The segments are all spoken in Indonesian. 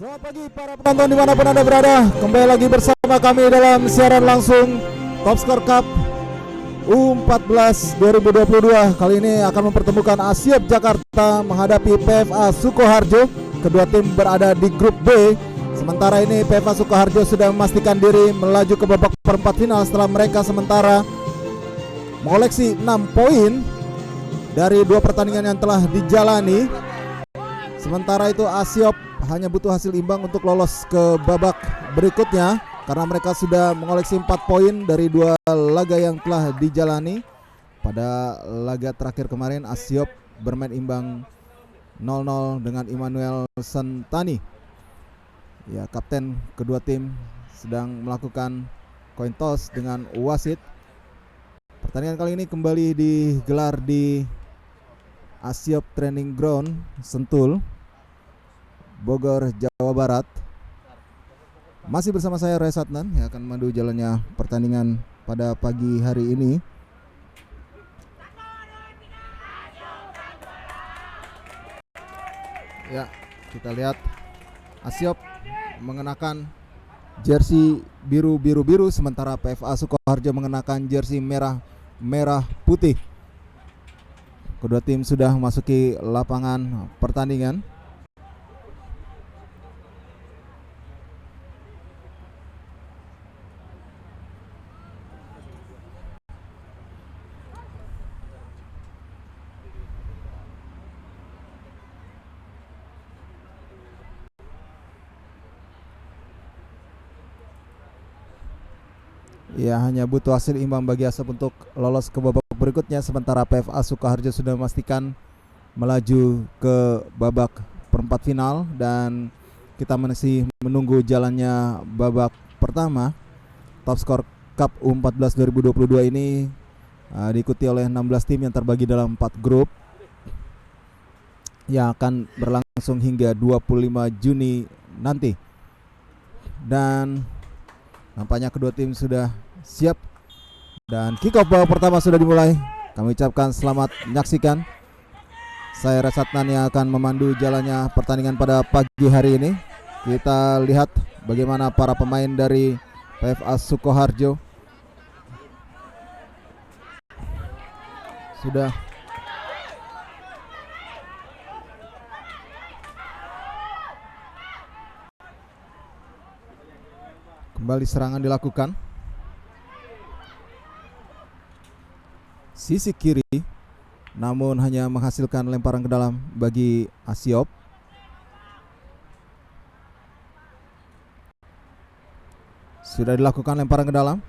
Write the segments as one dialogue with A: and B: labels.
A: Selamat pagi para penonton dimanapun Anda berada. Kembali lagi bersama kami dalam siaran langsung Top Score Cup U14 2022. Kali ini akan mempertemukan Asiop Jakarta menghadapi PFA Sukoharjo. Kedua tim berada di grup B. Sementara ini PFA Sukoharjo sudah memastikan diri melaju ke babak perempat final setelah mereka sementara mengoleksi 6 poin dari 2 pertandingan yang telah dijalani. Sementara itu Asiop hanya butuh hasil imbang untuk lolos ke babak berikutnya karena mereka sudah mengoleksi 4 poin dari 2 laga yang telah dijalani. Pada laga terakhir kemarin Asiop bermain imbang 0-0 dengan Immanuel Sentani. Ya, kapten kedua tim sedang melakukan coin toss dengan wasit. Pertandingan kali ini kembali digelar di Asiop Training Ground Sentul, Bogor, Jawa Barat. Masih bersama saya Reza Adnan yang akan memandu jalannya pertandingan pada pagi hari ini. Ya, kita lihat Asiop mengenakan jersey biru sementara PFA Sukoharjo mengenakan jersey merah putih. Kedua tim sudah memasuki lapangan pertandingan. Ya, hanya butuh hasil imbang bagi Asiop untuk lolos ke babak berikutnya. Sementara PFA Sukoharjo sudah memastikan melaju ke babak perempat final. Dan kita masih menunggu jalannya babak pertama. Top Score Cup U14 2022 ini diikuti oleh 16 tim yang terbagi dalam 4 grup yang akan berlangsung hingga 25 Juni nanti. Dan nampaknya kedua tim sudah siap dan kick off babak pertama sudah dimulai. Kami ucapkan selamat menyaksikan. Saya Reza Adnan yang akan memandu jalannya pertandingan pada pagi hari ini. Kita lihat bagaimana para pemain dari PFA Sukoharjo sudah kembali serangan dilakukan. Sisi kiri namun hanya menghasilkan lemparan ke dalam bagi Asiop. Sudah dilakukan lemparan ke dalam.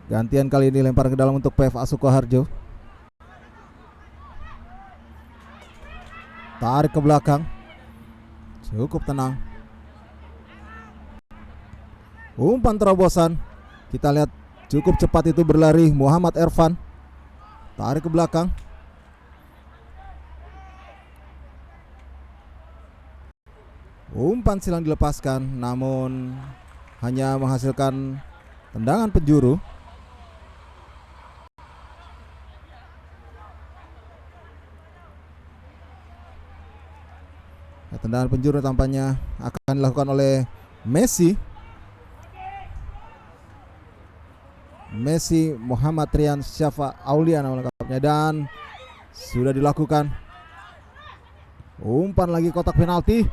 A: Gantian kali ini lemparan ke dalam untuk PFA Sukoharjo. Tarik ke belakang. Cukup tenang. Umpan terobosan. Kita lihat cukup cepat itu berlari Muhammad Ervan. Tarik ke belakang. Umpan silang dilepaskan namun hanya menghasilkan tendangan penjuru. Tendangan penjuru tampaknya akan dilakukan oleh Messi Muhammad Rian Syafa Aulia nama lengkapnya, dan sudah dilakukan. Umpan lagi kotak penalti.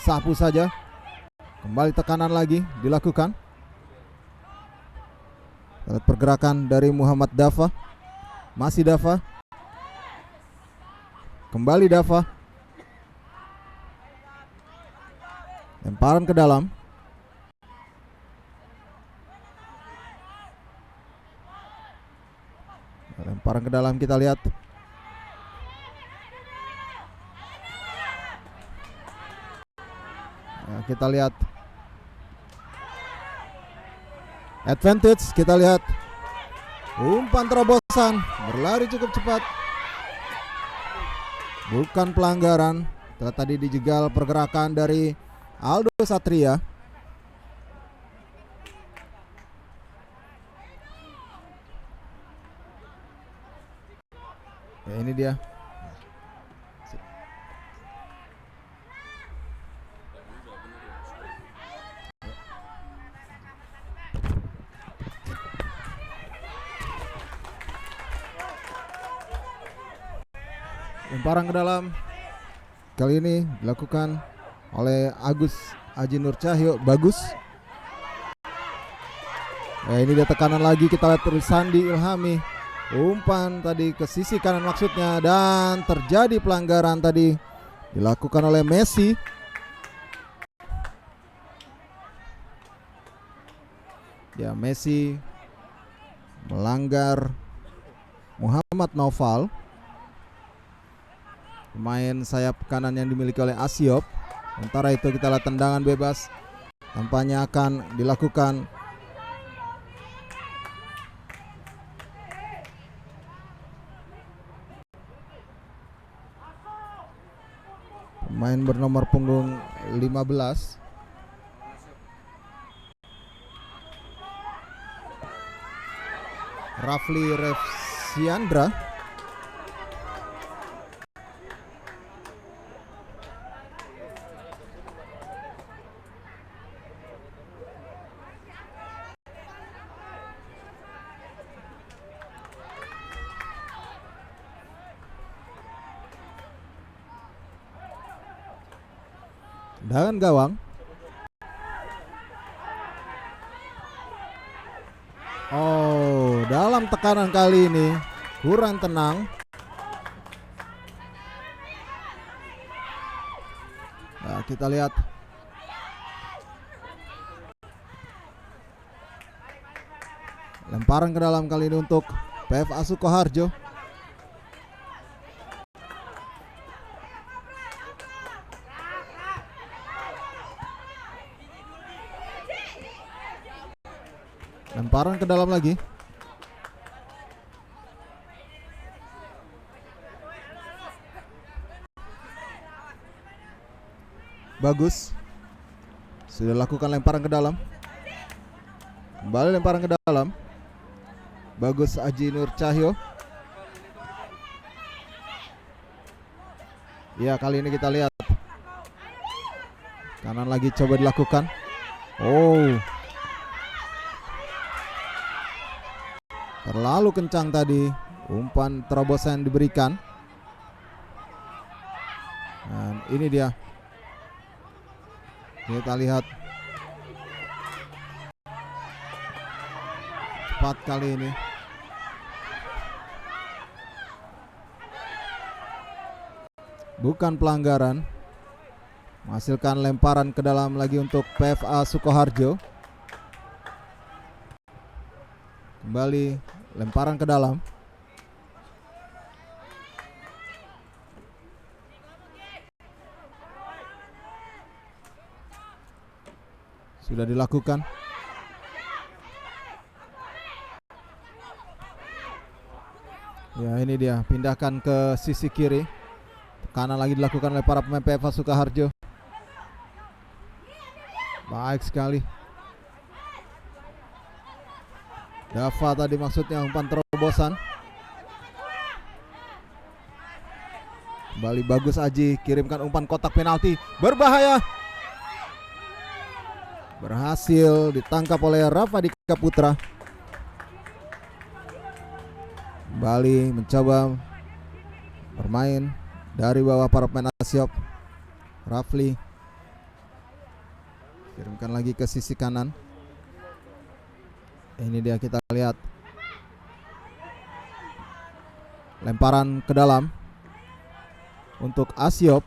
A: Sapu saja. Kembali tekanan lagi dilakukan. Lihat pergerakan dari Muhammad Dafa. Masih Dafa. Kembali Dafa. Lemparan ke dalam. Lemparan ke dalam kita lihat. Ya, kita lihat advantage, kita lihat umpan terobosan, berlari cukup cepat. Bukan pelanggaran. Tadi dijegal pergerakan dari Aldo Satria. Ya, ini dia. Lemparan ke dalam. Kali ini dilakukan oleh Agus Aji Nur Cahyo. Bagus. Ini dia tekanan lagi, kita lihat terus Sandi Ilhami. Umpan tadi ke sisi kanan maksudnya, dan terjadi pelanggaran tadi dilakukan oleh Messi. Ya, Messi melanggar Muhammad Naufal, pemain sayap kanan yang dimiliki oleh Asiop. Sementara itu kita lihat tendangan bebas tampaknya akan dilakukan. Pemain bernomor punggung 15 Rafli Refsiandra. Tendangan gawang. Oh, dalam tekanan kali ini kurang tenang. Nah, kita lihat. Lemparan ke dalam kali ini untuk PFA Sukoharjo. Lemparan ke dalam lagi. Bagus. Sudah lakukan lemparan ke dalam. Kembali lemparan ke dalam. Bagus Aji Nur Cahyo. Ya, kali ini kita lihat. Kanan lagi coba dilakukan. Oh, terlalu kencang tadi umpan terobosan diberikan. Dan ini dia. Kita lihat. Cepat kali ini. Bukan pelanggaran. Menghasilkan lemparan ke dalam lagi untuk PFA Sukoharjo. Kembali lemparan ke dalam. Sudah dilakukan. Ya, ini dia, pindahkan ke sisi kiri. Kanan lagi dilakukan oleh para pemain PFA Sukoharjo. Baik sekali. Dava tadi maksudnya umpan terobosan. Kembali Bagus Aji kirimkan umpan kotak penalti, berbahaya. Berhasil ditangkap oleh Rafadika Putra. Kembali mencoba bermain dari bawah para pemain Asiop. Rafli kirimkan lagi ke sisi kanan. Ini dia, kita lihat lemparan ke dalam untuk Asiop.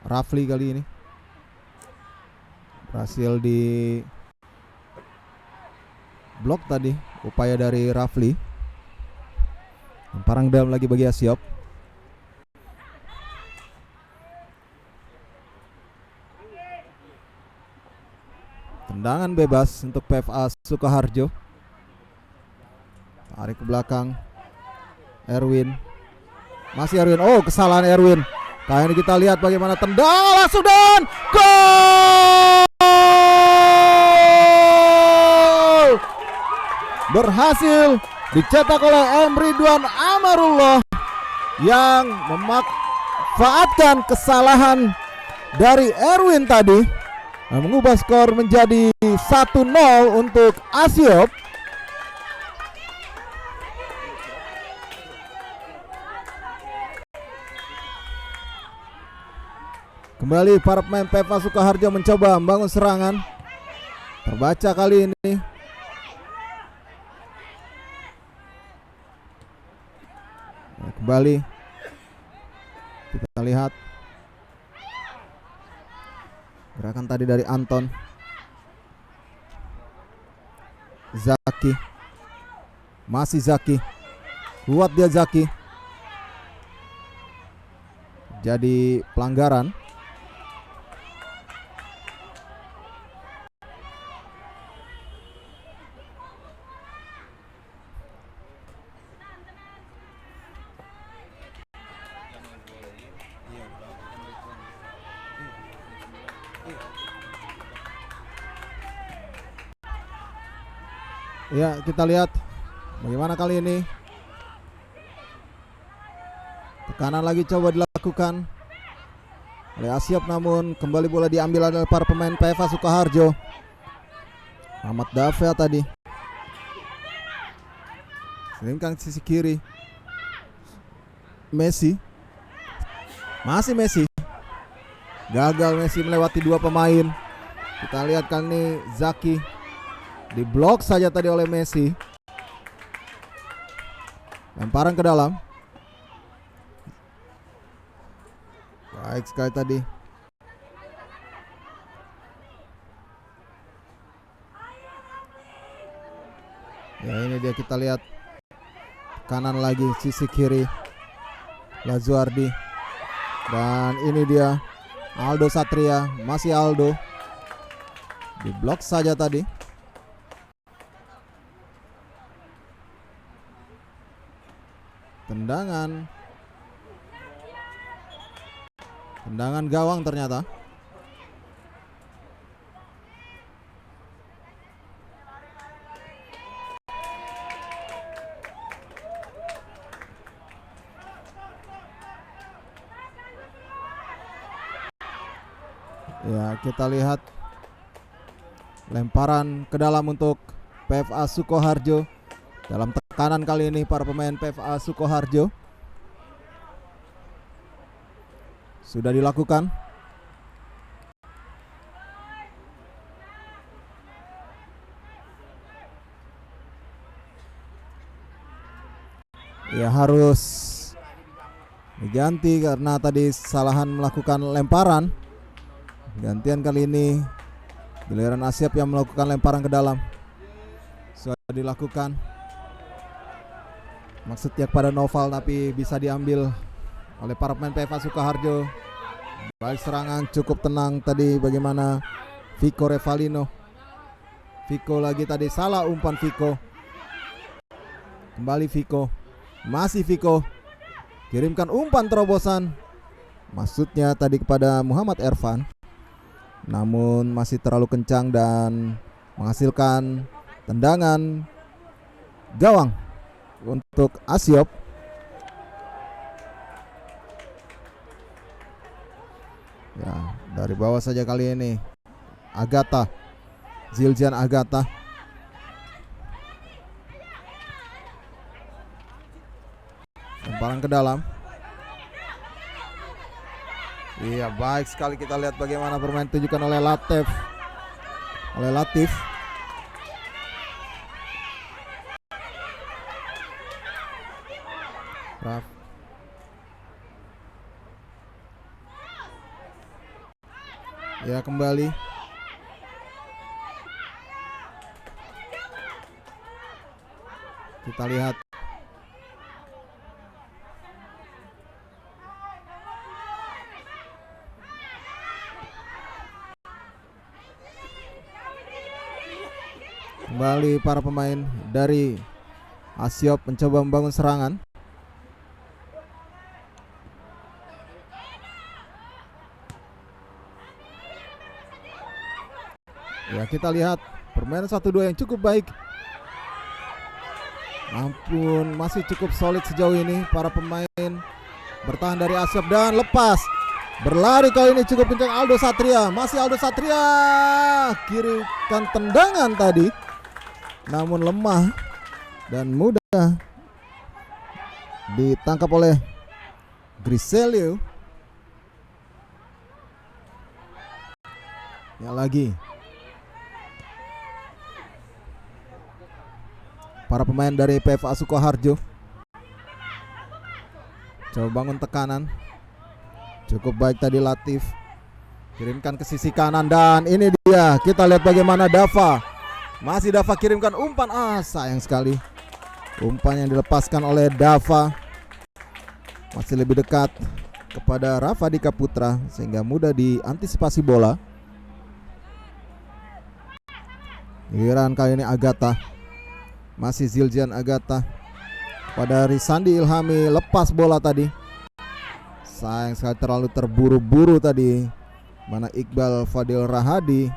A: Rafli kali ini berhasil di blok tadi upaya dari Rafli. Lemparan ke dalam lagi bagi Asiop. Tendangan bebas untuk PFA Sukoharjo. Tarik ke belakang Erwin. Masih Erwin. Oh, kesalahan Erwin. Kali ini kita lihat bagaimana tendangan langsung dan gol! Berhasil dicetak oleh M. Ridwan Amarullah yang memanfaatkan kesalahan dari Erwin tadi. Mengubah skor menjadi 1-0 untuk Asiop. Kembali para pemain PFA Sukoharjo mencoba membangun serangan. Terbaca kali ini. Kembali kita lihat gerakan tadi dari Anton. Zaki, masih Zaki, kuat dia Zaki. Jadi pelanggaran. Ya, kita lihat bagaimana kali ini. Tekanan lagi coba dilakukan oleh Asyop, namun kembali bola diambil oleh para pemain PFA Sukoharjo. Ahmad Dafel tadi selingkan sisi kiri. Messi, masih Messi. Gagal Messi melewati dua pemain. Kita lihat kali ini Zaki diblok saja tadi oleh Messi. Lemparan ke dalam. Baik sekali tadi. Ya, ini dia, kita lihat kanan lagi sisi kiri Lazuardi. Dan ini dia Aldo Satria, masih Aldo. Diblok saja tadi. Tendangan gawang ternyata. Ya, kita lihat lemparan ke dalam untuk PFA Sukoharjo. Dalam tekanan kali ini para pemain PFA Sukoharjo sudah dilakukan. Ya, harus diganti karena tadi kesalahan melakukan lemparan. Gantian kali ini giliran Asyop yang melakukan lemparan ke dalam. Sudah dilakukan. Maksudnya kepada Noval, tapi bisa diambil oleh para pemain PFA Sukoharjo. Baik, serangan cukup tenang tadi. Bagaimana Vico Revalino. Vico lagi tadi, salah umpan Vico. Kembali Vico, masih Vico. Kirimkan umpan terobosan. Maksudnya tadi kepada Muhammad Ervan, namun masih terlalu kencang dan menghasilkan tendangan gawang untuk Asyop. Ya, dari bawah saja kali ini. Agata, Ziljan Agata. Lemparan ke dalam. Iya, baik sekali. Kita lihat bagaimana permainan tunjukkan oleh Latif. Ya, kembali. Kita lihat. Kembali para pemain dari Asyop mencoba membangun serangan. Ya, kita lihat permainan 1-2 yang cukup baik. Ampun, masih cukup solid sejauh ini para pemain bertahan dari Asyop dan lepas. Berlari kali ini cukup kencang Aldo Satria. Masih Aldo Satria. Kirikan tendangan tadi, namun lemah dan mudah ditangkap oleh Griselio. Ya lagi. Para pemain dari PFA Sukoharjo coba bangun tekanan. Cukup baik tadi Latif. Kirimkan ke sisi kanan dan ini dia. Kita lihat bagaimana Dava. Masih Dava kirimkan umpan. Sayang sekali. Umpan yang dilepaskan oleh Dava masih lebih dekat kepada Rafa Dika Putra sehingga mudah diantisipasi bola. Giliran kali ini Agatha. Masih Zilzian Agatha pada Risandi Ilhami, lepas bola tadi. Sayang sekali terlalu terburu-buru tadi. Mana Iqbal Fadil Rahadi.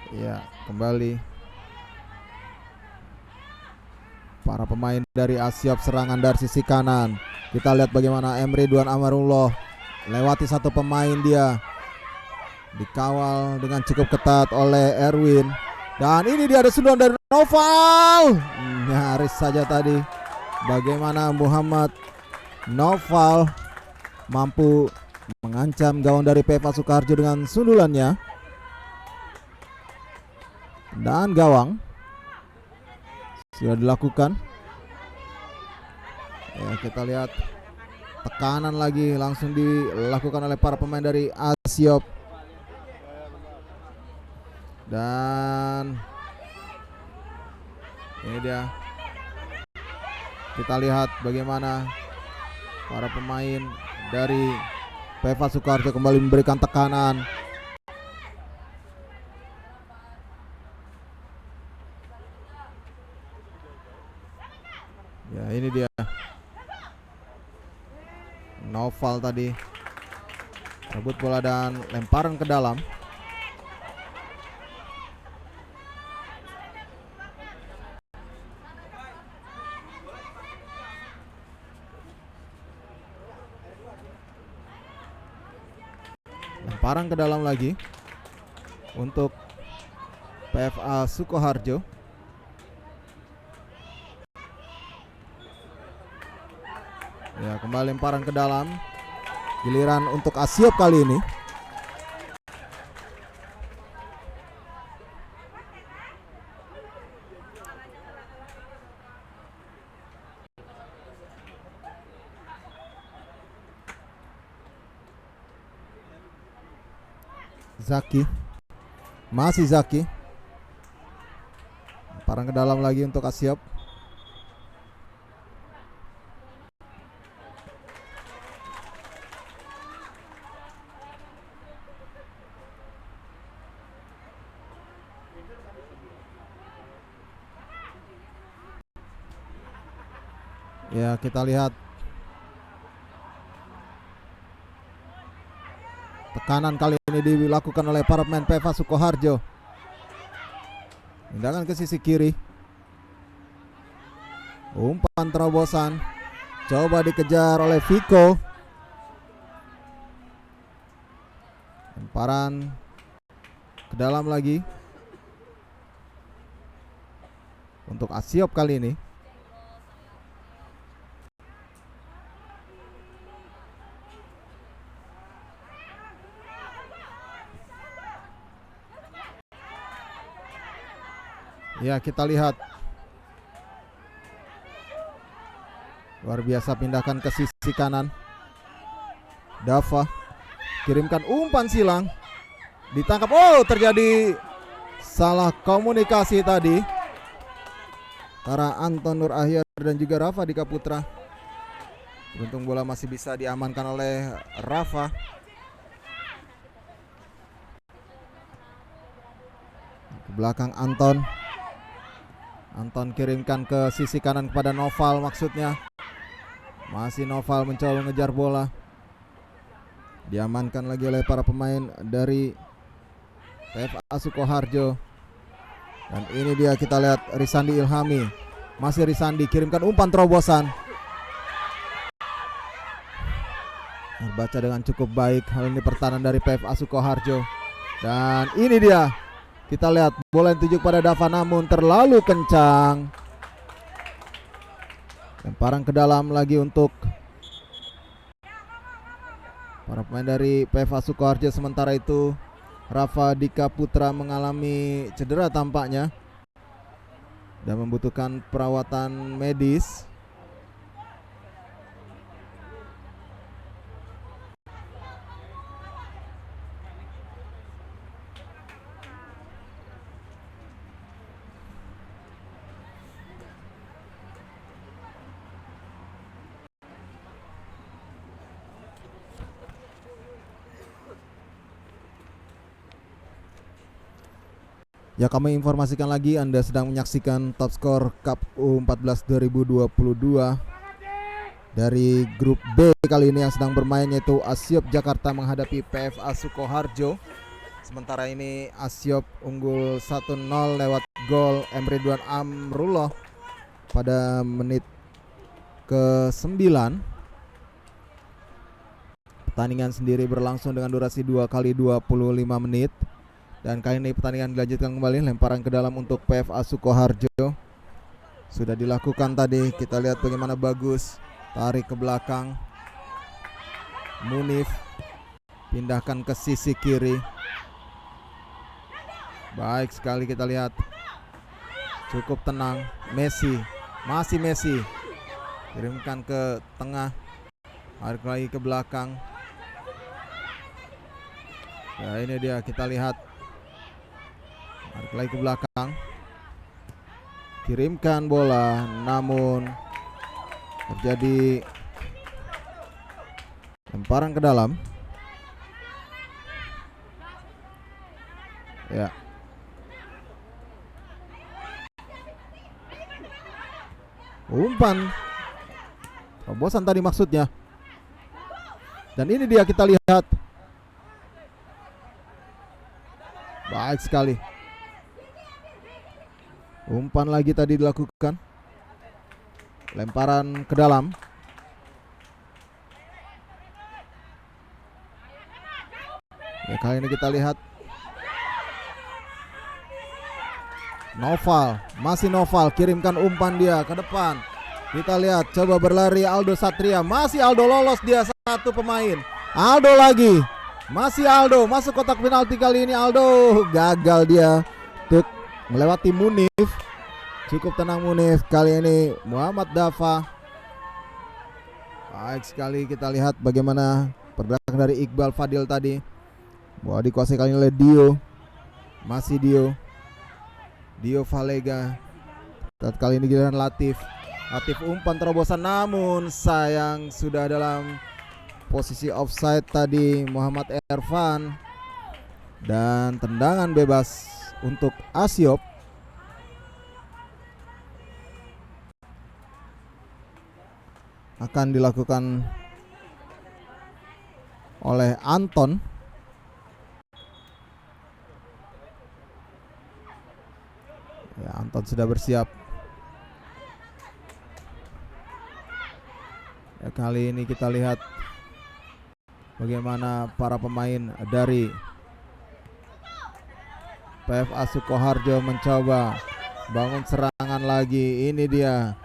A: Ya, kembali para pemain dari Asiop serangan dari sisi kanan. Kita lihat bagaimana Emre Duan Amarullah lewati satu pemain, dia dikawal dengan cukup ketat oleh Erwin. Dan ini dia ada sundulan dari Noval. Nyaris saja tadi bagaimana Muhammad Noval mampu mengancam gawang dari PFA Sukoharjo dengan sundulannya. Dan gawang sudah dilakukan. Ya, kita lihat tekanan lagi langsung dilakukan oleh para pemain dari Asiop. Dan ini dia. Kita lihat bagaimana para pemain dari PFA Sukoharjo kembali memberikan tekanan. Ya, ini dia Noval tadi rebut bola dan lemparan ke dalam. Lemparan ke dalam lagi untuk PFA Sukoharjo. Ya, kembali lemparan ke dalam. Giliran untuk Asiop kali ini. Zaki. Masih Zaki. Lemparan ke dalam lagi untuk Asiop. Ya, kita lihat tekanan kali ini dilakukan oleh para pemain PFA Sukoharjo. Tindakan ke sisi kiri. Umpan terobosan. Coba dikejar oleh Viko. Lemparan ke dalam lagi untuk Asiop kali ini. Ya, kita lihat luar biasa, pindahkan ke sisi kanan. Dava kirimkan umpan silang, ditangkap. Terjadi salah komunikasi tadi antara Anton Nur Ahyar dan juga Rafa Dika Putra. Beruntung bola masih bisa diamankan oleh Rafa. Ke belakang Anton. Anton kirimkan ke sisi kanan kepada Noval, maksudnya. Masih Noval mencoba mengejar bola. Diamankan lagi oleh para pemain dari PFA Sukoharjo. Dan ini dia, kita lihat Risandi Ilhami. Masih Risandi kirimkan umpan terobosan. Terbaca dengan cukup baik. Hal ini pertahanan dari PFA Sukoharjo. Dan ini dia. Kita lihat bola yang dituju pada Dava namun terlalu kencang. Lemparan ke dalam lagi untuk para pemain dari PFA Sukoharjo. Sementara itu Rafa Dika Putra mengalami cedera tampaknya dan membutuhkan perawatan medis. Ya, kami informasikan lagi, Anda sedang menyaksikan Top Skor Cup U14 2022 dari grup B. Kali ini yang sedang bermain yaitu Asiop Jakarta menghadapi PFA Sukoharjo. Sementara ini Asiop unggul 1-0 lewat gol Emridwan Amrullah pada menit ke-9. Pertandingan sendiri berlangsung dengan durasi 2 kali 25 menit. Dan kali ini pertandingan dilanjutkan kembali. Lemparan ke dalam untuk PFA Sukoharjo sudah dilakukan tadi. Kita lihat bagaimana bagus tarik ke belakang. Munif pindahkan ke sisi kiri. Baik sekali, kita lihat cukup tenang. Messi, masih Messi, kirimkan ke tengah, tarik lagi ke belakang. Ya, ini dia, kita lihat tarik lagi ke belakang, kirimkan bola, namun terjadi lemparan ke dalam. Ya, umpan terobosan tadi maksudnya. Dan ini dia, kita lihat baik sekali. Umpan lagi tadi dilakukan. Lemparan ke dalam. Ya, kali ini kita lihat Noval, masih Noval, kirimkan umpan dia ke depan. Kita lihat, coba berlari Aldo Satria, masih Aldo, lolos dia satu pemain. Aldo lagi, masih Aldo, masuk kotak penalti kali ini Aldo, gagal dia untuk melewati Munif. Cukup tenang Munif kali ini. Muhammad Dafa. Baik sekali, kita lihat bagaimana pergerakan dari Iqbal Fadil tadi. Bola dikuasai kali ini oleh Dio. Masih Dio Valega. Kali ini giliran Latif. Latif umpan terobosan, namun sayang sudah dalam posisi offside tadi Muhammad Ervan. Dan tendangan bebas untuk Asiop. Akan dilakukan oleh Anton. Ya, Anton sudah bersiap. Ya, kali ini kita lihat bagaimana para pemain dari PFA Sukoharjo mencoba bangun serangan lagi. Ini dia,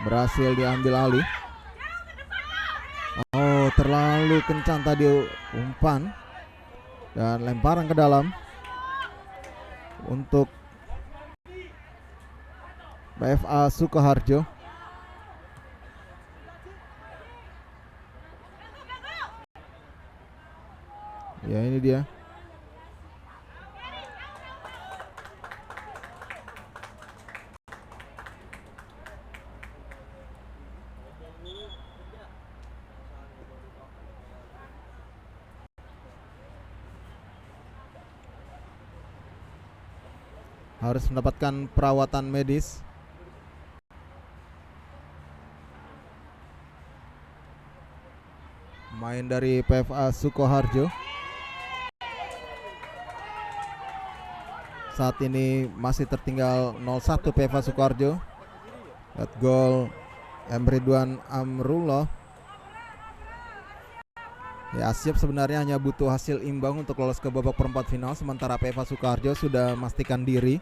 A: berhasil diambil alih. Oh, terlalu kencang tadi umpan. Dan lemparan ke dalam untuk PFA Sukoharjo. Ya, ini dia. Harus mendapatkan perawatan medis. Main dari PFA Sukoharjo. Saat ini masih tertinggal 0-1 PFA Sukoharjo. Lihat gol Emridwan Amrullah. Ya, Asiop sebenarnya hanya butuh hasil imbang untuk lolos ke babak perempat final. Sementara PFA Sukoharjo sudah memastikan diri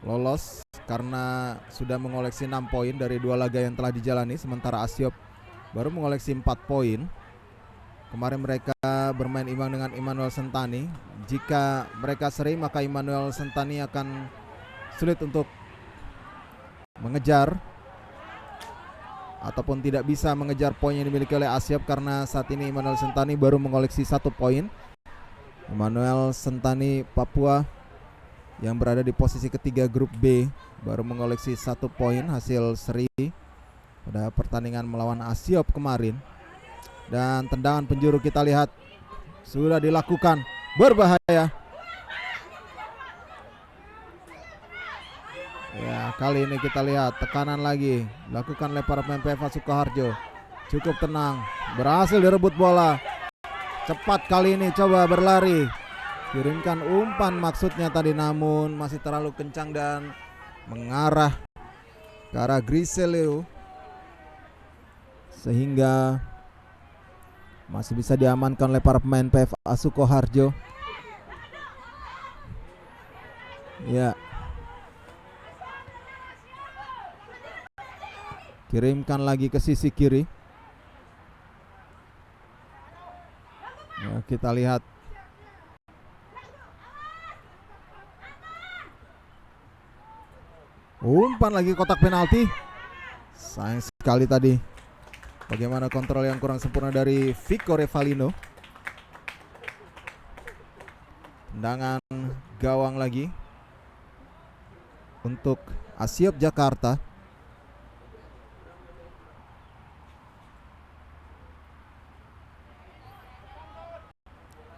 A: lolos karena sudah mengoleksi 6 poin dari 2 laga yang telah dijalani. Sementara Asiop baru mengoleksi 4 poin. Kemarin mereka bermain imbang dengan Immanuel Sentani. Jika mereka seri, maka Immanuel Sentani akan sulit untuk mengejar ataupun tidak bisa mengejar poin yang dimiliki oleh Asyop, karena saat ini Immanuel Sentani baru mengoleksi 1 poin. Immanuel Sentani Papua yang berada di posisi ketiga grup B baru mengoleksi 1 poin hasil seri pada pertandingan melawan Asyop kemarin. Dan tendangan penjuru kita lihat sudah dilakukan, berbahaya. Ya, kali ini kita lihat tekanan lagi dilakukan oleh para pemain PFA Sukoharjo. Cukup tenang, berhasil direbut bola. Cepat kali ini coba berlari, kirimkan umpan maksudnya tadi, namun masih terlalu kencang dan mengarah ke arah Griselio sehingga masih bisa diamankan oleh para pemain PFA Sukoharjo. Ya, kirimkan lagi ke sisi kiri. Ya, kita lihat umpan lagi kotak penalti. Sayang sekali tadi bagaimana kontrol yang kurang sempurna dari Vico Revalino. Tendangan gawang lagi untuk Asyop Jakarta.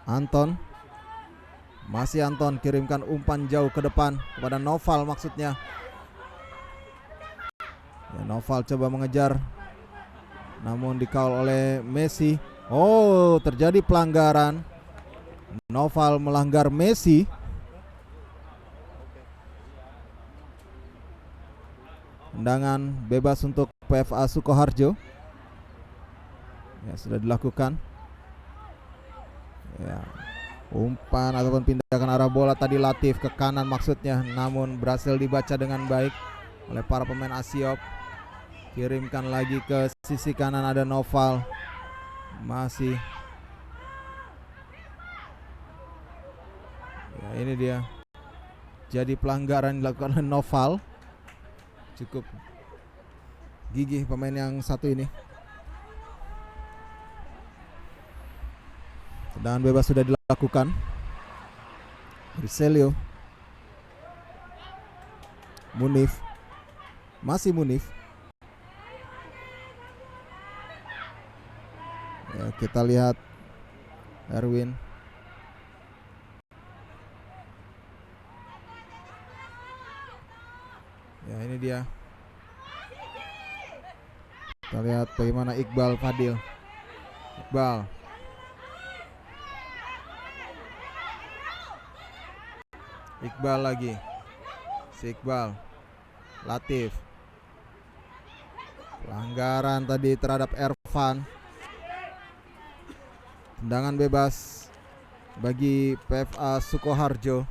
A: Anton, masih Anton, kirimkan umpan jauh ke depan kepada Noval maksudnya. Ya, Noval coba mengejar, namun dikawal oleh Messi. Oh, terjadi pelanggaran. Noval melanggar Messi. Tendangan bebas untuk PFA Sukoharjo. Ya, sudah dilakukan. Ya, umpan ataupun pindahkan arah bola tadi Latif ke kanan maksudnya, namun berhasil dibaca dengan baik oleh para pemain Asyop. Kirimkan lagi ke sisi kanan, ada Noval. Masih. Ya, ini dia. Jadi pelanggaran dilakukan oleh Noval. Cukup gigih pemain yang satu ini. Tendangan bebas sudah dilakukan. Griselio, Munif, masih Munif. Ya, kita lihat Erwin. Ya, ini dia. Kita lihat bagaimana Iqbal Fadil. Iqbal lagi. Si Iqbal. Latif. Pelanggaran tadi terhadap Ervan. Tendangan bebas bagi PFA Sukoharjo.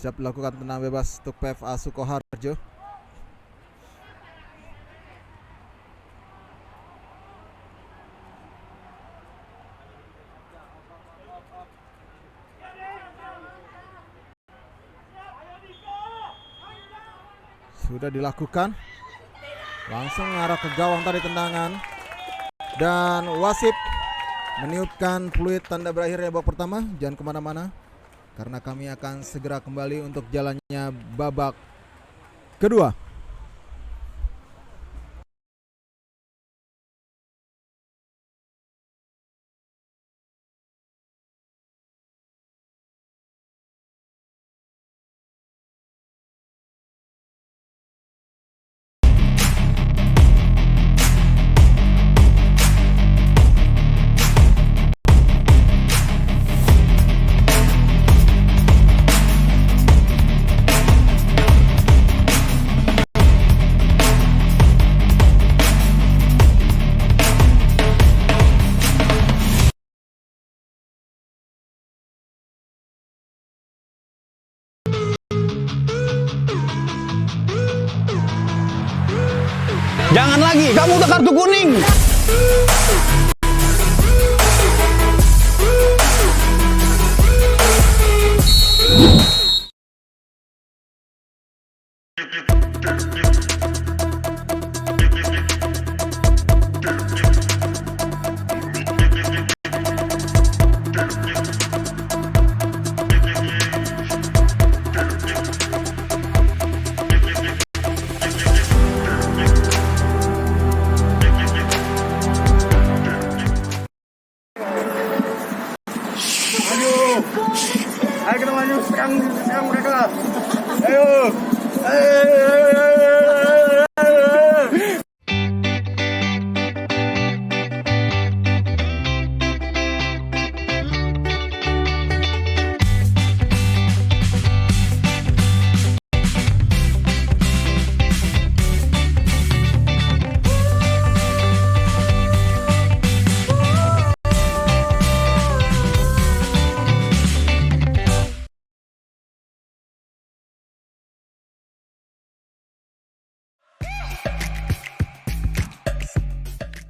A: Siap dilakukan tendangan bebas untuk PFA Sukoharjo. Sudah dilakukan, langsung mengarah ke gawang tadi tendangan, dan wasit meniupkan peluit tanda berakhirnya babak pertama. Jangan kemana-mana, karena kami akan segera kembali untuk jalannya babak kedua.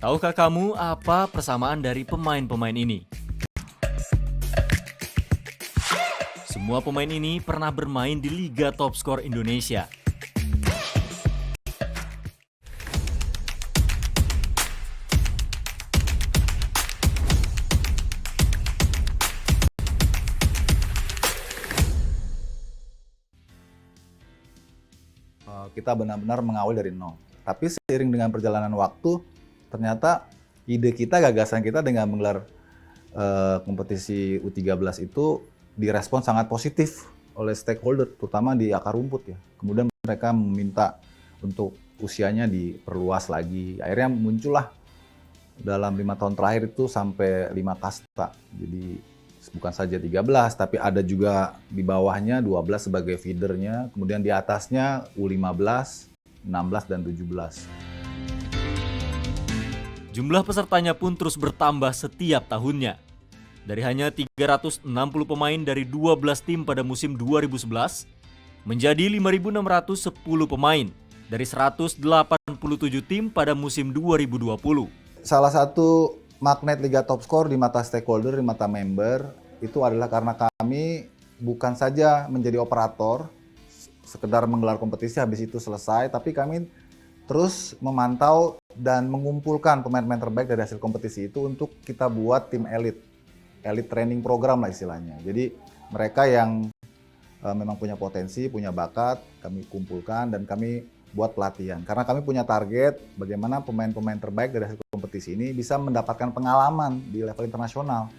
B: Tahukah kamu apa persamaan dari pemain-pemain ini? Semua pemain ini pernah bermain di Liga Top Skor Indonesia.
C: Kita benar-benar mengawal dari nol. Tapi seiring dengan perjalanan waktu, ternyata ide kita, gagasan kita dengan menggelar kompetisi U13 itu direspon sangat positif oleh stakeholder, terutama di akar rumput ya. Kemudian mereka meminta untuk usianya diperluas lagi. Akhirnya muncullah dalam 5 tahun terakhir itu sampai 5 kasta. Jadi bukan saja 13, tapi ada juga di bawahnya 12 sebagai feedernya, kemudian di atasnya U15, 16, dan 17.
B: Jumlah pesertanya pun terus bertambah setiap tahunnya. Dari hanya 360 pemain dari 12 tim pada musim 2011, menjadi 5.610 pemain dari 187 tim pada musim 2020.
C: Salah satu magnet Liga Top Skor di mata stakeholder, di mata member, itu adalah karena kami bukan saja menjadi operator, sekedar menggelar kompetisi habis itu selesai, tapi kami terus memantau dan mengumpulkan pemain-pemain terbaik dari hasil kompetisi itu untuk kita buat tim elite training program lah istilahnya. Jadi mereka yang memang punya potensi, punya bakat, kami kumpulkan dan kami buat pelatihan. Karena kami punya target bagaimana pemain-pemain terbaik dari hasil kompetisi ini bisa mendapatkan pengalaman di level internasional.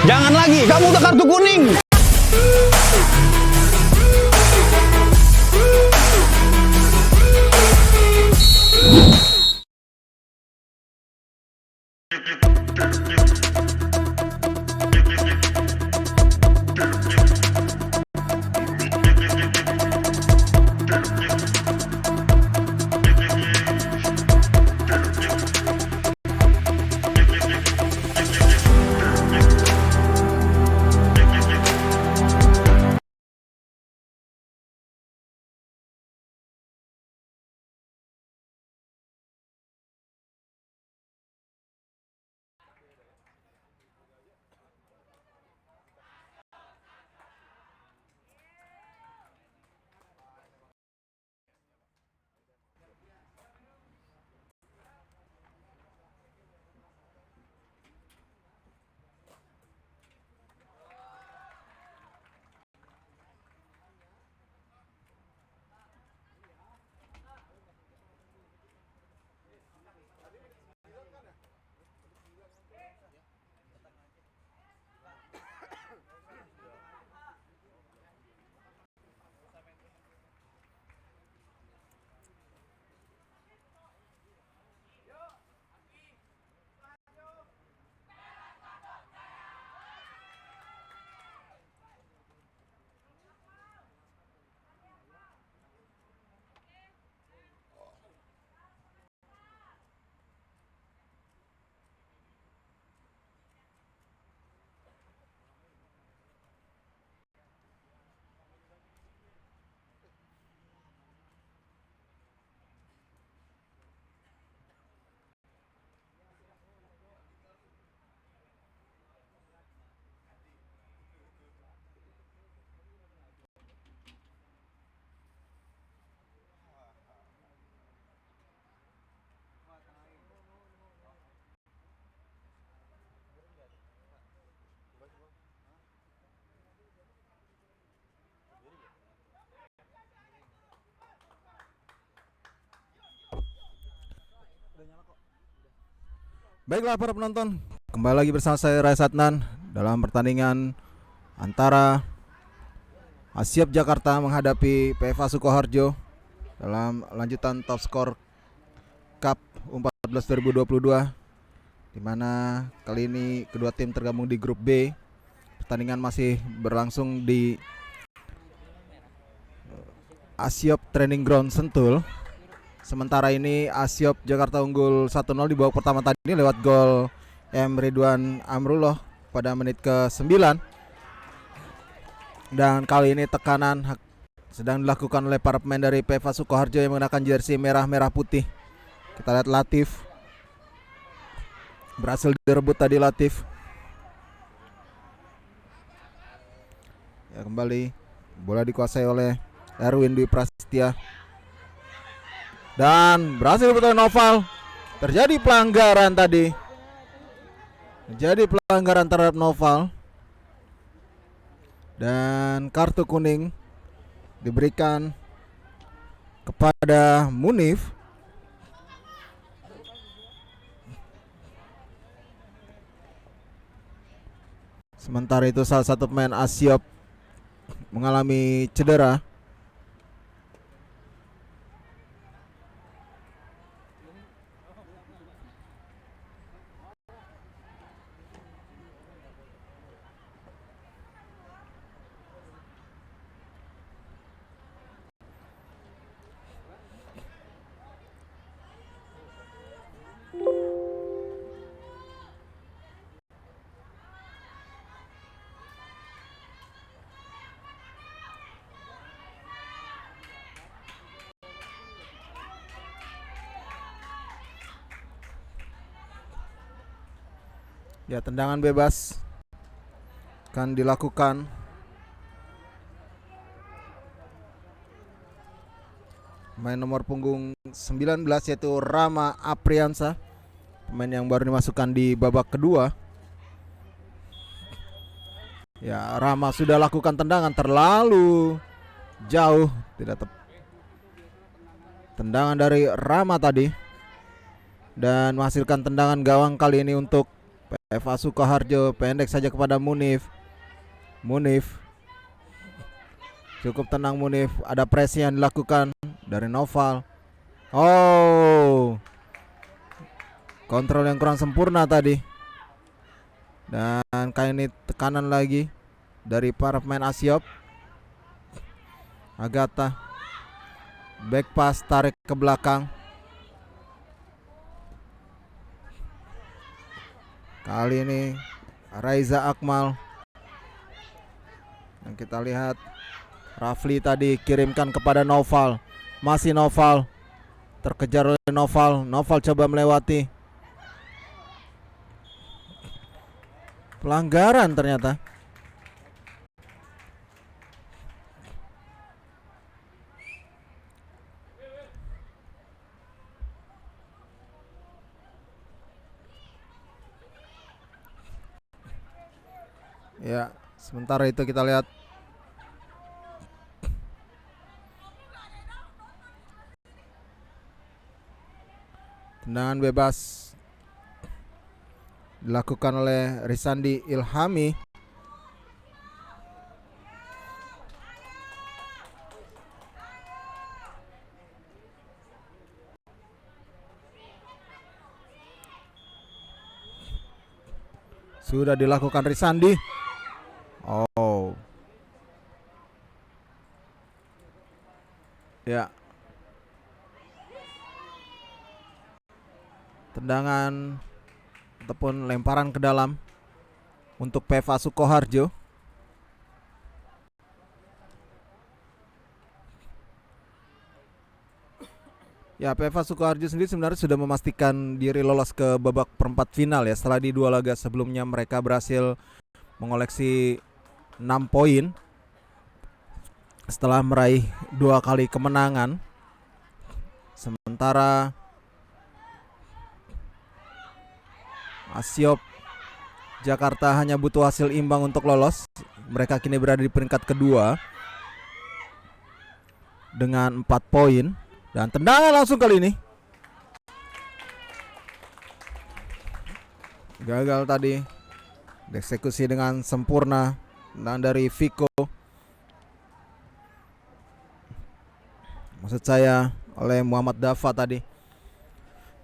D: Jangan lagi, kamu udah kartu kuning.
A: Baiklah para penonton, kembali lagi bersama saya Ray Satnan dalam pertandingan antara Asiop Jakarta menghadapi PFA Sukoharjo dalam lanjutan Top Skor Cup U14 2014-2022, di mana kali ini kedua tim tergabung di grup B. Pertandingan masih berlangsung di Asiop Training Ground Sentul. Sementara ini Asiop Jakarta unggul 1-0 di babak pertama tadi lewat gol M. Ridwan Amrullah pada menit ke-9. Dan kali ini tekanan sedang dilakukan oleh para pemain dari PFA Sukoharjo yang menggunakan jersey merah-merah putih. Kita lihat Latif. Berhasil direbut tadi Latif. Ya, kembali bola dikuasai oleh Erwin Dwi Prasetya. Dan berhasil direbut oleh Noval. Terjadi pelanggaran tadi. Jadi pelanggaran terhadap Noval. Dan kartu kuning diberikan kepada Munif. Sementara itu salah satu pemain Asiop mengalami cedera. Ya, tendangan bebas akan dilakukan. Pemain nomor punggung 19 yaitu Rama Apriansa, pemain yang baru dimasukkan di babak kedua. Ya, Rama sudah lakukan tendangan terlalu jauh, tidak tepat. Tendangan dari Rama tadi dan menghasilkan tendangan gawang kali ini untuk PFA Sukoharjo. Pendek saja kepada Munif. Munif cukup tenang. Munif, ada presi yang dilakukan dari Noval. Oh, kontrol yang kurang sempurna tadi. Dan kali ini tekanan lagi dari para pemain Asiop. Agatha back pass, tarik ke belakang. Kali ini Raiza Akmal. Dan kita lihat Rafli tadi kirimkan kepada Noval. Masih Noval, terkejar oleh Noval. Noval coba melewati. Pelanggaran ternyata. Ya, sementara itu kita lihat tendangan bebas dilakukan oleh Risandi Ilhami. Sudah dilakukan Risandi. Oh. Ya. Tendangan ataupun lemparan ke dalam untuk PFA Sukoharjo. Ya, PFA Sukoharjo sendiri sebenarnya sudah memastikan diri lolos ke babak perempat final ya. Setelah di dua laga sebelumnya mereka berhasil mengoleksi 6 poin setelah meraih 2 kali kemenangan. Sementara Asiop Jakarta hanya butuh hasil imbang untuk lolos. Mereka kini berada di peringkat kedua dengan 4 poin. Dan tendangan langsung kali ini gagal tadi, dieksekusi dengan sempurna dan dari Viko, maksud saya oleh Muhammad Dafa tadi.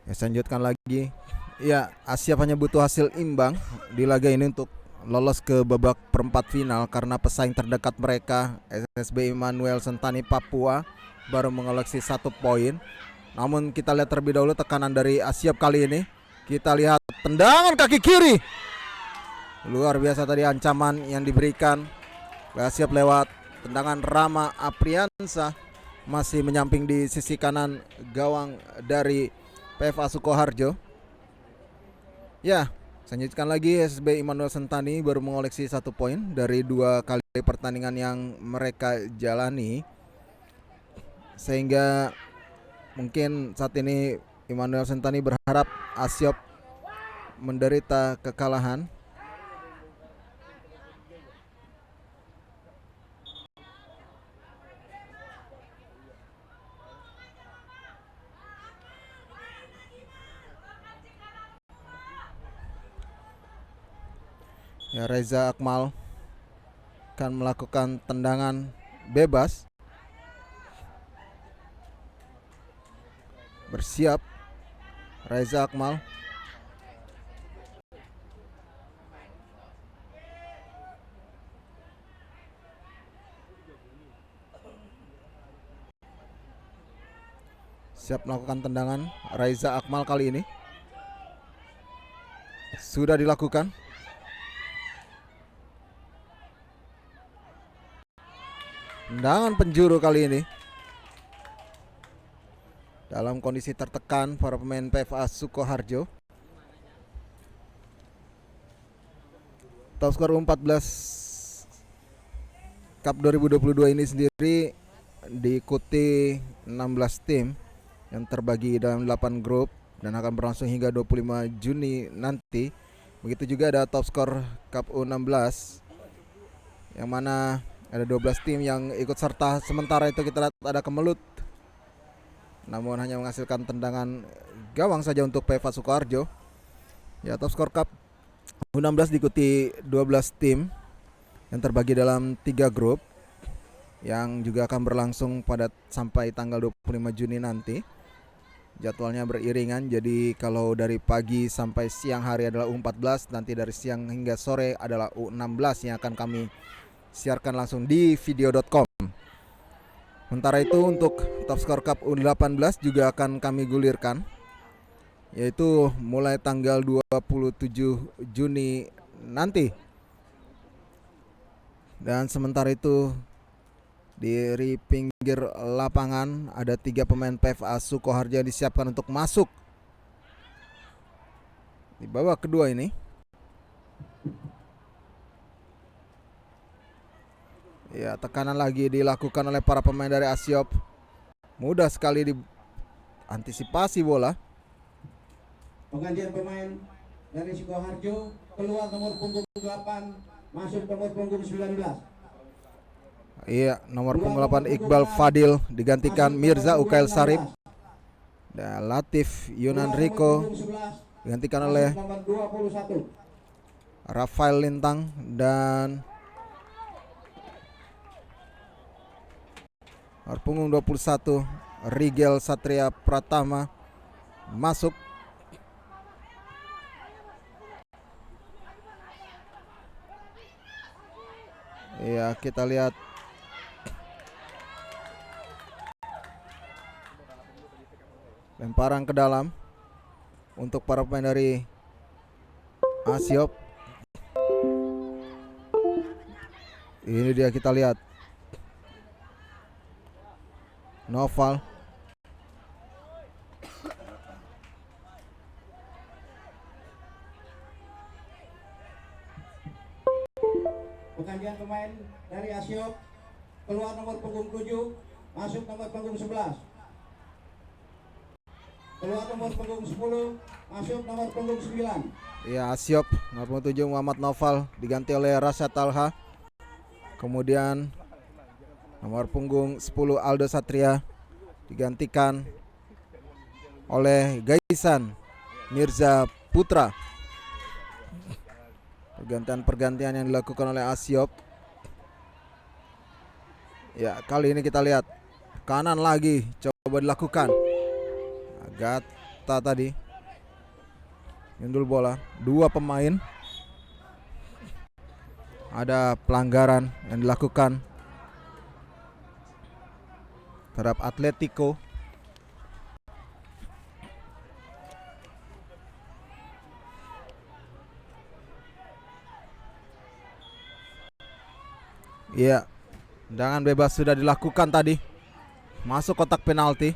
A: Ya, saya lanjutkan lagi. Ya, Asia hanya butuh hasil imbang di laga ini untuk lolos ke babak perempat final karena pesaing terdekat mereka SSB Immanuel Sentani Papua baru mengoleksi 1 poin. Namun kita lihat terlebih dahulu tekanan dari Asyap kali ini. Kita lihat tendangan kaki kiri. Luar biasa tadi ancaman yang diberikan Asyap lewat tendangan Rama Apriansa, masih menyamping di sisi kanan gawang dari PFA Sukoharjo. Ya, selanjutkan lagi SSB Immanuel Sentani baru mengoleksi 1 poin dari 2 kali pertandingan yang mereka jalani. Sehingga mungkin saat ini Immanuel Sentani berharap Asyop menderita kekalahan. Ya, Reza Akmal akan melakukan tendangan bebas. Bersiap Reza Akmal. Siap melakukan tendangan Reza Akmal kali ini. Sudah dilakukan. Tendangan penjuru kali ini. Dalam kondisi tertekan para pemain PFA Sukoharjo. Top skor U14 Cup 2022 ini sendiri diikuti 16 tim yang terbagi dalam 8 grup dan akan berlangsung hingga 25 Juni nanti. Begitu juga ada top skor Cup U16 yang mana ada 12 tim yang ikut serta. Sementara itu kita lihat ada Kemelut, namun hanya menghasilkan tendangan gawang saja untuk PFA Sukoharjo. Ya, top skor Cup U16 diikuti 12 tim yang terbagi dalam 3 grup yang juga akan berlangsung pada sampai tanggal 25 Juni nanti. Jadwalnya beriringan, jadi kalau dari pagi sampai siang hari adalah U14, nanti dari siang hingga sore adalah U16 yang akan kami siarkan langsung di video.com. Sementara itu untuk top skor Cup U18 juga akan kami gulirkan, yaitu mulai tanggal 27 Juni nanti. Dan sementara itu di pinggir lapangan ada 3 pemain PFA Sukoharjo yang disiapkan untuk masuk di babak kedua ini. Ya, tekanan lagi dilakukan oleh para pemain dari Asyop. Mudah sekali diantisipasi bola.
E: Penggantian pemain dari Sukoharjo, keluar nomor punggung 8, masuk nomor punggung 19.
A: Iya, nomor punggung 8 Iqbal Fadil digantikan Mirza Ukail Sarip. Dan Latif Yunan Riko digantikan oleh
E: Nomor 21.
A: Rafael Lintang dan nomor punggung 21 Rigel Satria Pratama masuk. Ya, kita lihat lemparan ke dalam untuk para pemain dari Asyop. Ini dia, kita lihat Noval.
E: Penggantian pemain dari Asyop, keluar nomor punggung 7, masuk nomor punggung 11. Keluar nomor punggung 10, masuk nomor punggung 9.
A: Ya, Asyop nomor punggung 7 Muhammad Noval diganti oleh Rasa Talha. Kemudian nomor punggung 10 Aldo Satria digantikan oleh Gaisan Mirza Putra. Pergantian-pergantian yang dilakukan oleh Asyop. Ya, kali ini kita lihat kanan lagi coba dilakukan. Agak Gota tadi nyundul bola. 2 pemain. Ada pelanggaran yang dilakukan terhadap Atletico. Iya, tendangan bebas sudah dilakukan tadi. Masuk kotak penalti.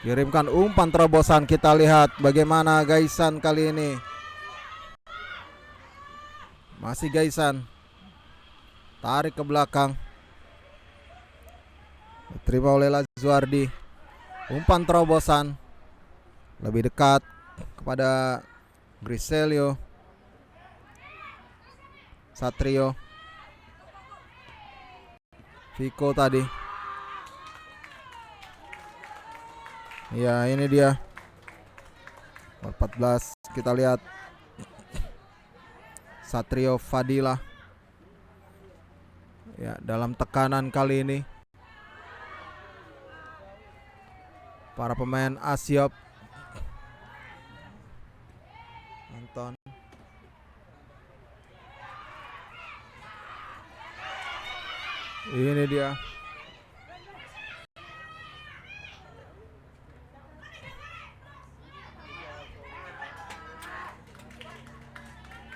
A: Kirimkan umpan terobosan. Kita lihat bagaimana Gaisan kali ini. Masih Gaisan. Tarik ke belakang. Diterima oleh Lazuardi. Umpan terobosan. Lebih dekat kepada Griselio. Satrio. Vico tadi. Ya, ini dia. 14 kita lihat. Satrio Fadila. Ya, dalam tekanan kali ini. Para pemain Asiop. Anton. Ini dia.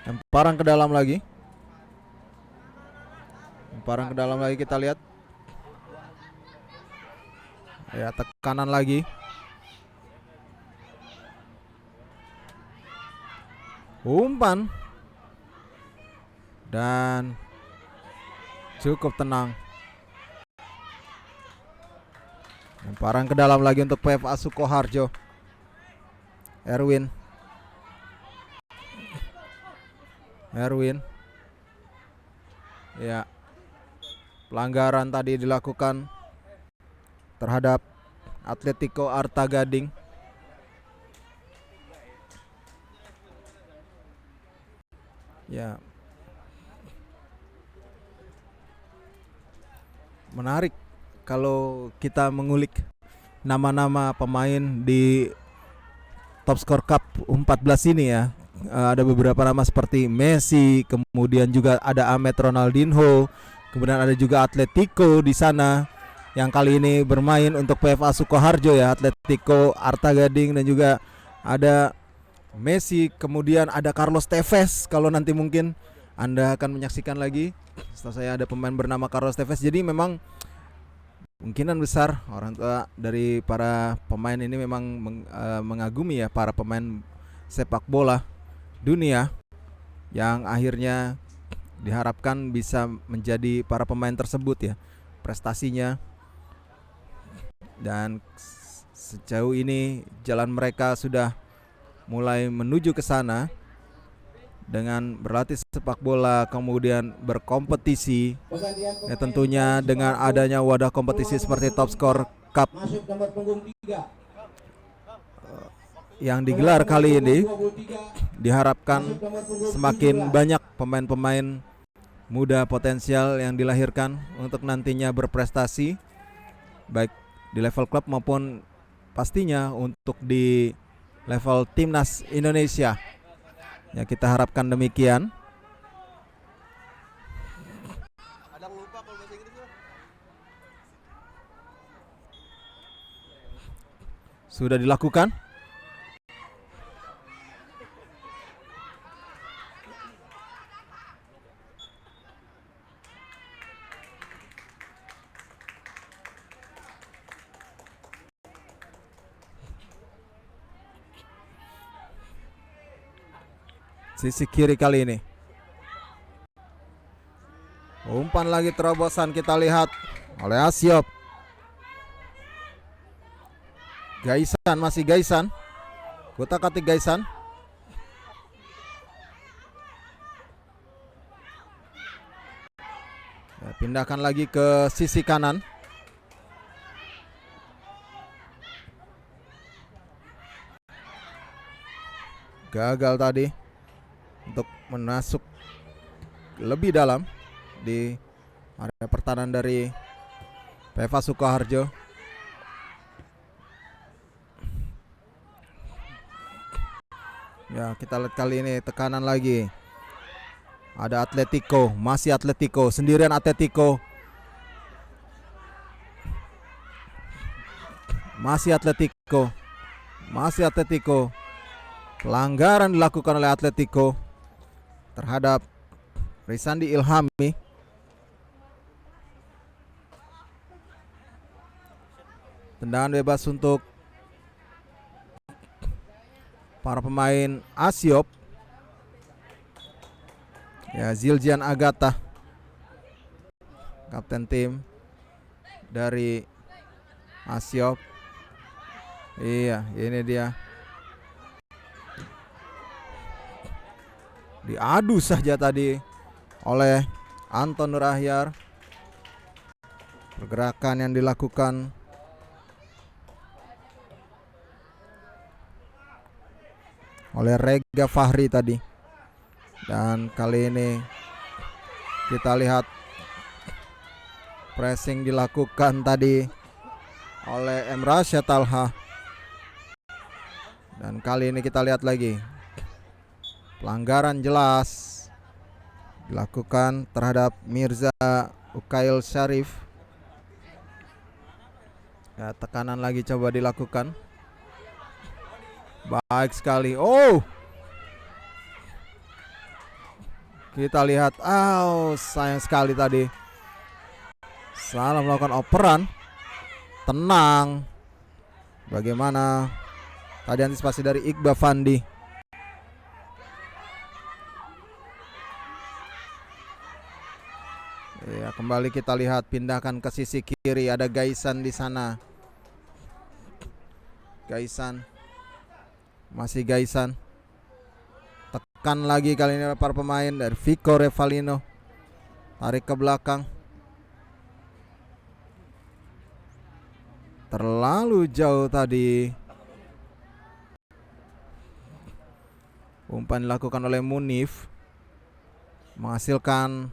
A: Lemparan ke dalam lagi. Lemparan ke dalam lagi kita lihat. Ya, tekanan lagi. Umpan. Dan cukup tenang. Lemparan ke dalam lagi untuk PFA Sukoharjo. Erwin. Ya. Pelanggaran tadi dilakukan terhadap Atletico Arta Gading. Ya. Menarik kalau kita mengulik nama-nama pemain di Top Score Cup 14 ini ya. Ada beberapa nama seperti Messi, kemudian juga ada Ahmed Ronaldinho, kemudian ada juga Atletico di sana yang kali ini bermain untuk PFA Sukoharjo ya, Atletico Arta Gading, dan juga ada Messi, kemudian ada Carlos Tevez kalau nanti mungkin Anda akan menyaksikan lagi. Setelah saya ada pemain bernama Carlos Tevez. Jadi memang kemungkinan besar orang tua dari para pemain ini memang mengagumi ya para pemain sepak bola dunia yang akhirnya diharapkan bisa menjadi para pemain tersebut ya prestasinya. Dan sejauh ini jalan mereka sudah mulai menuju ke sana dengan berlatih sepak bola, kemudian berkompetisi ya, tentunya dengan adanya wadah kompetisi seperti Top Score Cup yang digelar kali ini, diharapkan semakin banyak pemain-pemain muda potensial yang dilahirkan untuk nantinya berprestasi baik di level klub maupun pastinya untuk di level timnas Indonesia. Ya, kita harapkan demikian. Sudah dilakukan. Sisi kiri kali ini. Umpan lagi terobosan kita lihat oleh Asiop. Gaisan, masih Gaisan. Kutak-atik Gaisan. Ya, pindahkan lagi ke sisi kanan. Gagal tadi untuk masuk lebih dalam di area pertahanan dari PFA Sukoharjo. Ya, kita lihat kali ini tekanan lagi. Ada Atletico, masih Atletico, sendirian Atletico. Masih Atletico. Masih Atletico. Pelanggaran dilakukan oleh Atletico terhadap Risandi Ilhami. Tendangan bebas untuk para pemain Asiop. Ya, Zildjian Agata, kapten tim dari Asiop. Iya, ini dia. Diadu saja tadi oleh Anton Nurahyar. Pergerakan yang dilakukan oleh Rega Fahri tadi. Dan kali ini kita lihat pressing dilakukan tadi oleh Emrasya Talha. Dan kali ini kita lihat lagi pelanggaran jelas dilakukan terhadap Mirza Ukail Syarif. Ya, tekanan lagi coba dilakukan. Baik sekali. Oh, kita lihat. Sayang sekali tadi. Salah melakukan operan. Tenang. Bagaimana tadi antisipasi dari Iqbal Fandi. Ya, kembali kita lihat, pindahkan ke sisi kiri. Ada Gaisan di sana. Gaisan. Masih Gaisan. Tekan lagi kali ini para pemain dari Vico Revalino. Tarik ke belakang. Terlalu jauh tadi. Umpan dilakukan oleh Munif, menghasilkan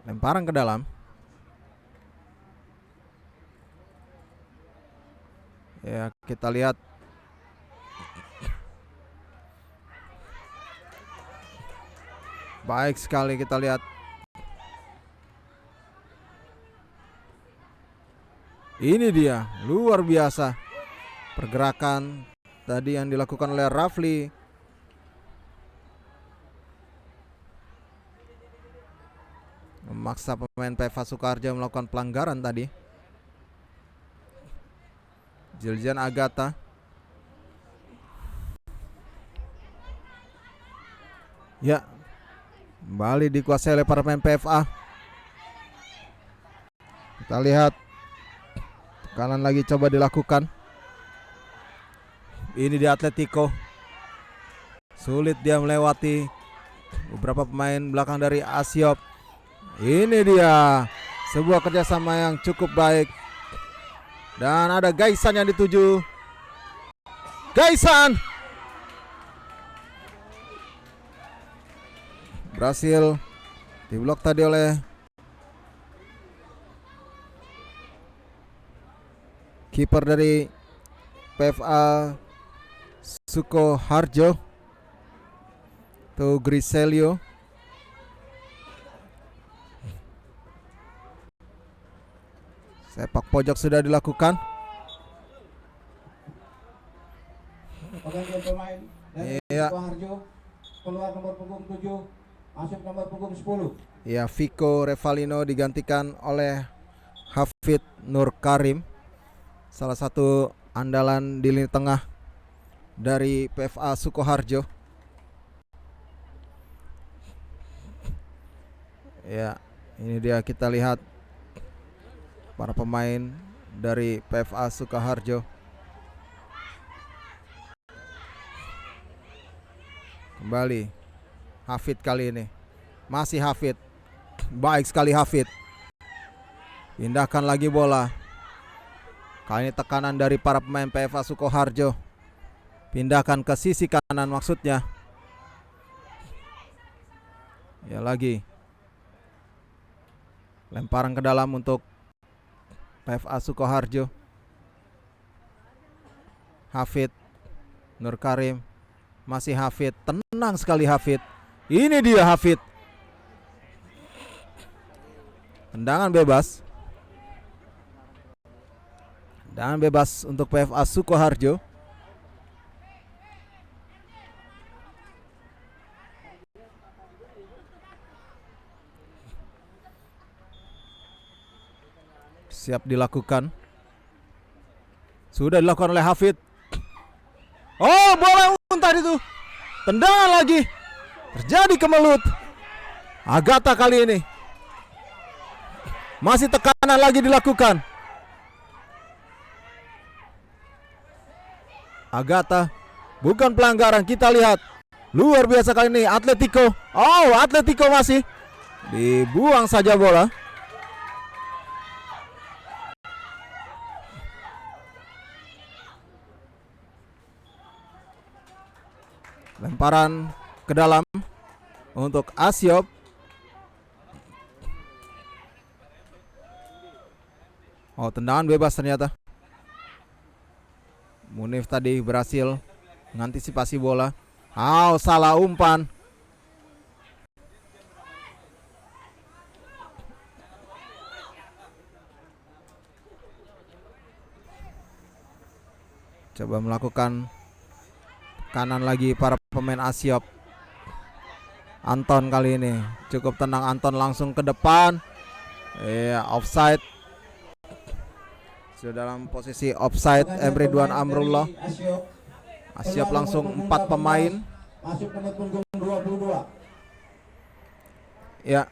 A: lemparan ke dalam. Ya, kita lihat. Baik sekali kita lihat. Ini dia, luar biasa pergerakan tadi yang dilakukan oleh Rafli. Memaksa pemain PFA Sukoharjo melakukan pelanggaran tadi. Zildjian Agata. Ya, kembali dikuasai oleh para pemain PFA. Kita lihat, tekanan lagi coba dilakukan. Ini di Atletico. Sulit dia melewati beberapa pemain belakang dari Asiop. Ini dia, sebuah kerjasama yang cukup baik. Dan ada Gaisan yang dituju. Gaisan berhasil diblok tadi oleh kiper dari PFA Sukoharjo, tuh Griselio. Sepak pojok sudah dilakukan.
E: Pergantian pemain dari Sukoharjo, keluar nomor punggung 7, masuk nomor punggung 10.
A: Ya, Vico Revalino digantikan oleh Hafid Nur Karim, salah satu andalan di lini tengah dari PFA Sukoharjo. Ya, ini dia, kita lihat para pemain dari PFA Sukoharjo. Kembali Hafid kali ini. Masih Hafid. Baik sekali Hafid. Pindahkan lagi bola. Kali ini tekanan dari para pemain PFA Sukoharjo. Pindahkan ke sisi kanan maksudnya. Ya, lagi. Lemparan ke dalam untuk PFA Sukoharjo. Hafid, Nur Karim, masih Hafid, tenang sekali Hafid. Ini dia Hafid. Tendangan bebas. Tendangan bebas untuk PFA Sukoharjo. Siap dilakukan. Sudah dilakukan oleh Hafid. Oh, bola untar itu. Tendangan lagi. Terjadi kemelut. Agatha kali ini. Masih tekanan lagi dilakukan. Agatha. Bukan pelanggaran, kita lihat. Luar biasa kali ini Atletico. Oh, Atletico masih. Dibuang saja bola. Lemparan ke dalam untuk Asyop. Oh, tendangan bebas ternyata. Munif tadi berhasil mengantisipasi bola. Oh, salah umpan. Coba melakukan kanan lagi para pemain Asyop. Anton kali ini cukup tenang. Anton langsung ke depan. Offside. Sudah dalam posisi offside Emre Duan Amrullah. Asyop langsung 4 pemain.
E: Masuk nomor punggung 22.
A: Ya.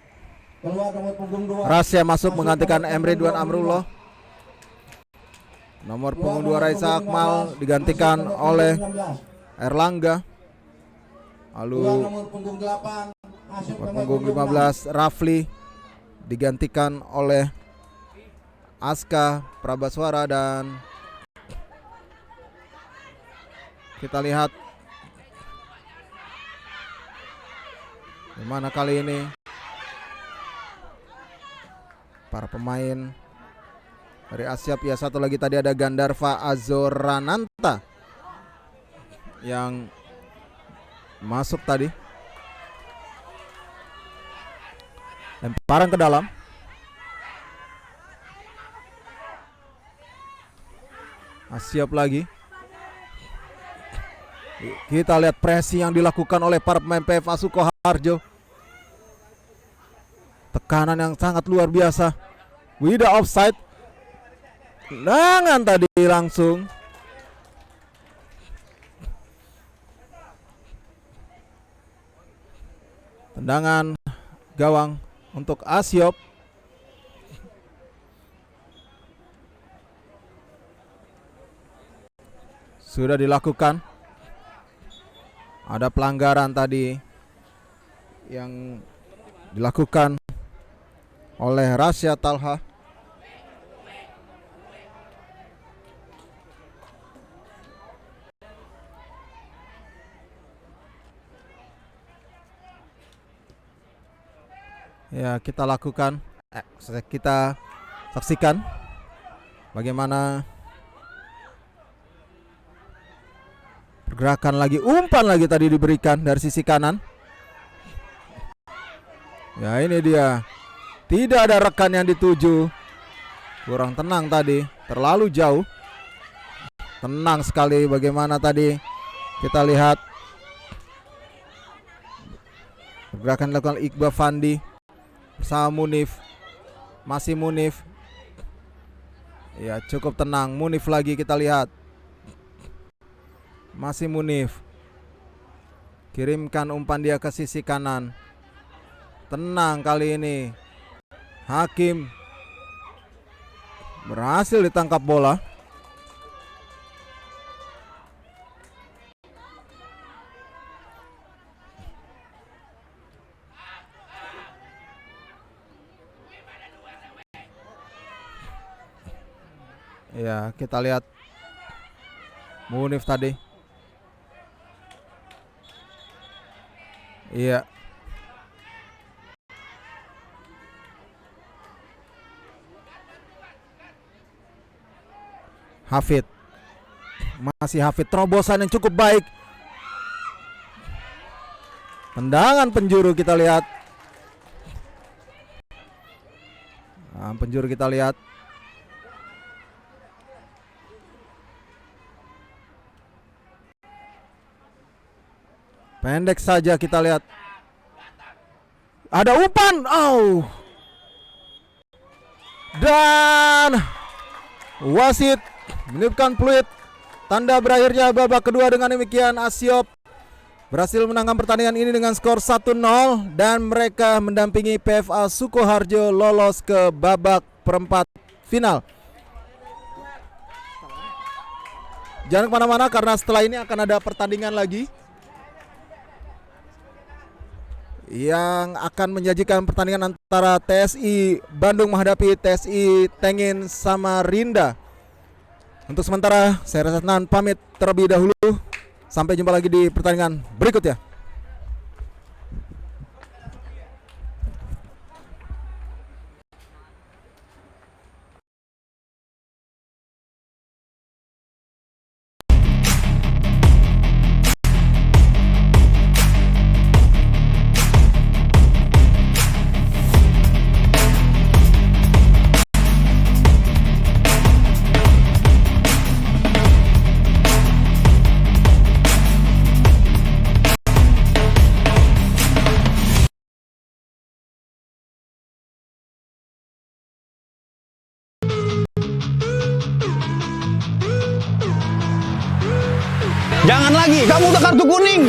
E: Keluar nomor punggung 2.
A: Rasya masuk menggantikan Emre Duan Amrullah. Nomor punggung 2 Raisa Akmal digantikan oleh Erlangga. Lalu
E: nomor punggung 8. Masuk
A: nomor punggung 15 Rafli digantikan oleh Aska Prabaswara. Dan kita lihat gimana kali ini para pemain dari Asyop. Ya, satu lagi tadi ada Gandarva Azorananta yang masuk tadi. Lemparan ke dalam. Asyop lagi. Kita lihat presi yang dilakukan oleh para pemain PFA Sukoharjo. Tekanan yang sangat luar biasa. Wida offside. Tendangan tadi langsung. Tendangan gawang untuk Asyop. Sudah dilakukan. Ada pelanggaran tadi yang dilakukan oleh Rasya Talha. Ya, kita lakukan, kita saksikan bagaimana pergerakan lagi, umpan lagi tadi diberikan dari sisi kanan. Ya, ini dia. Tidak ada rekan yang dituju. Kurang tenang tadi, terlalu jauh. Tenang sekali bagaimana tadi kita lihat pergerakan dilakukan Iqbal Fandi bersama Munif. Masih Munif. Ya, cukup tenang. Munif lagi kita lihat. Masih Munif. Kirimkan umpan dia ke sisi kanan. Tenang kali ini. Hakim berhasil ditangkap bola. Ya, kita lihat Munif tadi. Iya. Hafid. Masih Hafid, terobosan yang cukup baik. Tendangan penjuru kita lihat. Nah, penjuru kita lihat. Pendek saja kita lihat. Ada umpan. Oh. Dan wasit meniupkan peluit. Tanda berakhirnya babak kedua. Dengan demikian Asiop berhasil menangkan pertandingan ini dengan skor 1-0 dan mereka mendampingi PFA Sukoharjo lolos ke babak perempat final. Jangan kemana-mana karena setelah ini akan ada pertandingan lagi yang akan menyajikan pertandingan antara TSI Bandung menghadapi TSI Tengin Samarinda. Untuk sementara saya Reza Adnan pamit terlebih dahulu. Sampai jumpa lagi di pertandingan berikutnya.
D: Jangan lagi, kamu udah kartu kuning.